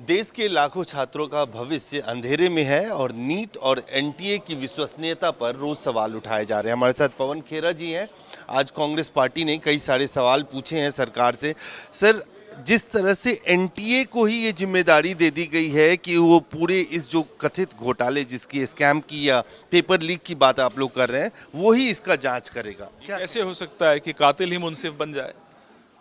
देश के लाखों छात्रों का भविष्य अंधेरे में है और नीट और एनटीए की विश्वसनीयता पर रोज सवाल उठाए जा रहे हैं। हमारे साथ पवन खेरा जी हैं। आज कांग्रेस पार्टी ने कई सारे सवाल पूछे हैं सरकार से। सर, जिस तरह से एनटीए को ही ये जिम्मेदारी दे दी गई है कि वो पूरे इस जो कथित घोटाले, जिसकी स्कैम की या पेपर लीक की बात आप लोग कर रहे हैं, वो ही इसका जांच करेगा, क्या कैसे हो सकता है कि कातिल ही मुंसिफ बन जाए?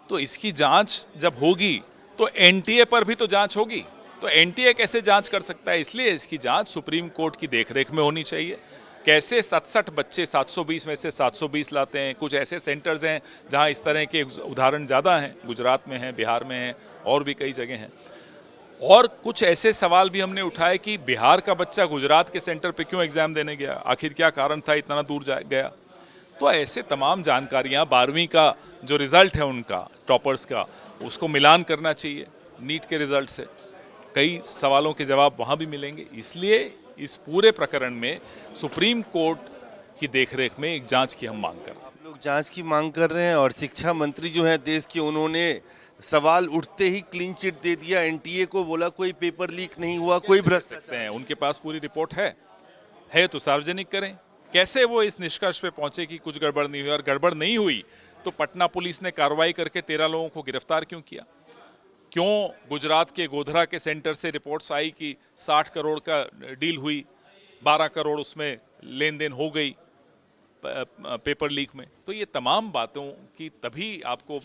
तो इसकी जांच जब होगी तो एनटीए पर भी तो जांच होगी। तो एनटीए कैसे जांच कर सकता है? इसलिए इसकी जांच सुप्रीम कोर्ट की देखरेख में होनी चाहिए। कैसे 67 बच्चे 720 में से 720 लाते हैं? कुछ ऐसे सेंटर्स हैं जहां इस तरह के उदाहरण ज़्यादा हैं, गुजरात में हैं, बिहार में हैं, और भी कई जगह हैं। और कुछ ऐसे सवाल भी हमने उठाए कि बिहार का बच्चा गुजरात के सेंटर पे क्यों एग्जाम देने गया, आखिर क्या कारण था इतना दूर गया। तो ऐसे तमाम जानकारियां 12वीं का जो रिजल्ट है उनका, टॉपर्स का, उसको मिलान करना चाहिए नीट के रिजल्ट से। कई सवालों के जवाब वहां भी मिलेंगे। इसलिए इस पूरे प्रकरण में सुप्रीम कोर्ट की देखरेख में एक जांच की हम मांग कर रहे हैं। आप लोग जांच की मांग कर रहे हैं और शिक्षा मंत्री जो है देश के, उन्होंने सवाल उठते ही क्लीन चिट दे दिया एनटीए को, बोला कोई पेपर लीक नहीं हुआ, कोई भ्रष्टाचार हैं उनके पास पूरी रिपोर्ट है तो सार्वजनिक करें। कैसे वो इस निष्कर्ष पे पहुंचे कि कुछ गड़बड़ नहीं हुई? और गड़बड़ नहीं हुई तो पटना पुलिस ने कार्रवाई करके 13 लोगों को गिरफ्तार क्यों किया? क्यों गुजरात के गोधरा के सेंटर से रिपोर्ट्स आई कि 60 करोड़ का डील हुई, 12 करोड़ उसमें लेन देन हो गई पेपर लीक में? तो ये तमाम बातों की तभी आपको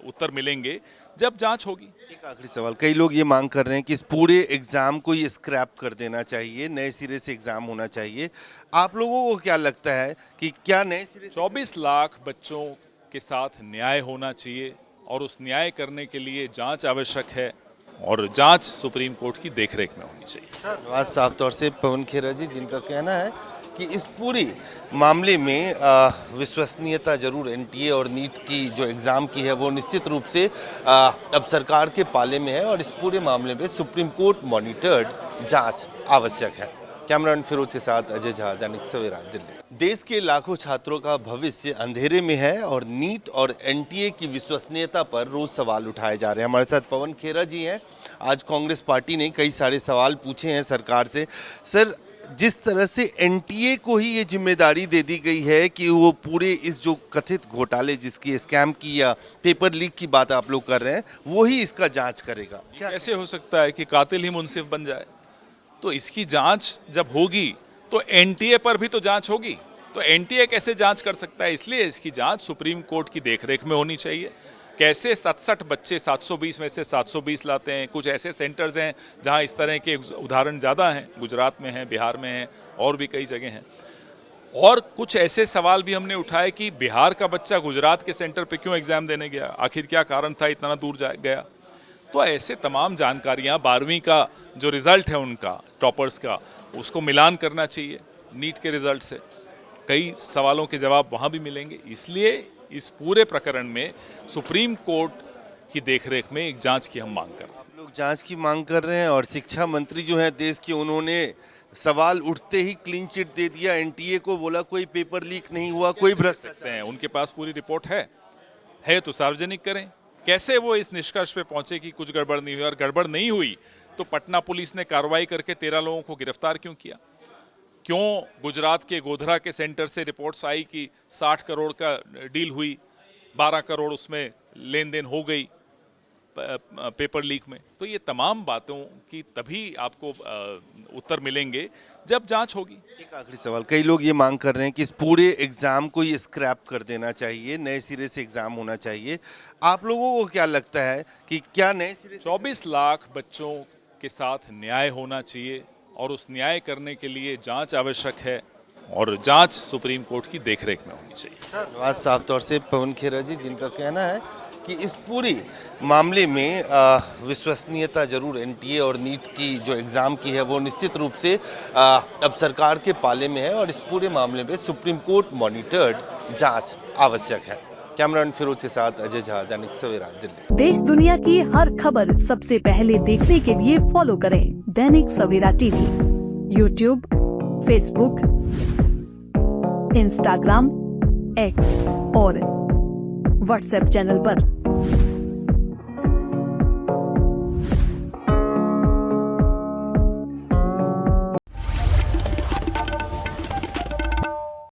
उत्तर मिलेंगे जब जांच होगी। एक आखिरी सवाल, कई लोग ये मांग कर रहे हैं कि इस पूरे एग्जाम को ये स्क्रैप कर देना चाहिए, नए सिरे से एग्जाम होना चाहिए। आप लोगों को क्या लगता है कि क्या नए सिरे से 24 लाख बच्चों के साथ न्याय होना चाहिए और उस न्याय करने के लिए जांच आवश्यक है और जांच सुप्रीम कोर्ट की देखरेख में होनी चाहिए। धन्यवाद साफ तौर से पवन खेरा जी, जिनका कहना है कि इस पूरी मामले में विश्वसनीयता जरूर एनटीए और नीट की जो एग्ज़ाम की है वो निश्चित रूप से अब सरकार के पाले में है और इस पूरे मामले में सुप्रीम कोर्ट मॉनिटर्ड जांच आवश्यक है। कैमरामैन फिरोज के साथ अजय झा, दैनिक सवेरा, दिल्ली। देश के लाखों छात्रों का भविष्य अंधेरे में है और नीट और एनटीए की विश्वसनीयता पर रोज सवाल उठाए जा रहे हैं। हमारे साथ पवन खेरा जी हैं। आज कांग्रेस पार्टी ने कई सारे सवाल पूछे हैं सरकार से। सर, जिस तरह से एनटीए को ही ये जिम्मेदारी दे दी गई है कि वो पूरे इस जो कथित घोटाले, जिसकी स्कैम की या पेपर लीक की बात आप लोग कर रहे हैं, वो ही इसका जांच करेगा, क्या कैसे हो सकता है कि कातिल ही मुंसिफ बन जाए? तो इसकी जांच जब होगी तो एनटीए पर भी तो जांच होगी। तो एनटीए कैसे जांच कर सकता है? इसलिए इसकी जांच सुप्रीम कोर्ट की देखरेख में होनी चाहिए। कैसे 67 बच्चे 720 में से 720 लाते हैं? कुछ ऐसे सेंटर्स हैं जहां इस तरह के उदाहरण ज़्यादा हैं, गुजरात में हैं, बिहार में हैं, और भी कई जगह हैं। और कुछ ऐसे सवाल भी हमने उठाए कि बिहार का बच्चा गुजरात के सेंटर पे क्यों एग्जाम देने गया, आखिर क्या कारण था इतना दूर गया। तो ऐसे तमाम जानकारियां 12वीं का जो रिजल्ट है उनका, टॉपर्स का, उसको मिलान करना चाहिए नीट के रिजल्ट से। कई सवालों के जवाब वहां भी मिलेंगे। इसलिए इस पूरे प्रकरण में सुप्रीम कोर्ट की देखरेख में एक जांच की हम मांग कर रहे हैं। आप लोग जांच की मांग कर रहे हैं और शिक्षा मंत्री जो है देश के, उन्होंने सवाल उठते ही क्लीन चिट दे दिया एनटीए को, बोला कोई पेपर लीक नहीं हुआ, कोई भ्रष्टाचार हैं उनके पास पूरी रिपोर्ट है तो सार्वजनिक करें। कैसे वो इस निष्कर्ष पे पहुंचे कि कुछ गड़बड़ नहीं हुई? और गड़बड़ नहीं हुई तो पटना पुलिस ने कार्रवाई करके 13 लोगों को गिरफ्तार क्यों किया? क्यों गुजरात के गोधरा के सेंटर से रिपोर्ट्स आई कि 60 करोड़ का डील हुई, 12 करोड़ उसमें लेन देन हो गई पेपर लीक में? तो ये तमाम बातों की तभी आपको उत्तर मिलेंगे जब जांच होगी। एक आखिरी सवाल, कई लोग ये मांग कर रहे हैं कि इस पूरे एग्जाम को ये स्क्रैप कर देना चाहिए, नए सिरे से एग्जाम होना चाहिए। आप लोगों को क्या लगता है कि क्या नए सिरे से 24 लाख बच्चों के साथ न्याय होना चाहिए और उस न्याय करने के लिए जांच आवश्यक है और जांच सुप्रीम कोर्ट की देखरेख में होनी चाहिए। धन्यवाद साफ तौर से पवन खेरा जी, जिनका कहना है कि इस पूरी मामले में विश्वसनीयता जरूर एनटीए और नीट की जो एग्ज़ाम की है वो निश्चित रूप से अब सरकार के पाले में है और इस पूरे मामले में सुप्रीम कोर्ट मॉनिटर्ड जांच आवश्यक है। कैमरामैन फिरोज के साथ अजय झा, दैनिक सवेरा, दिल्ली। देश दुनिया की हर खबर सबसे पहले देखने के लिए फॉलो करें Dainik Savera TV, YouTube, Facebook, Instagram, X और व्हाट्सएप चैनल पर।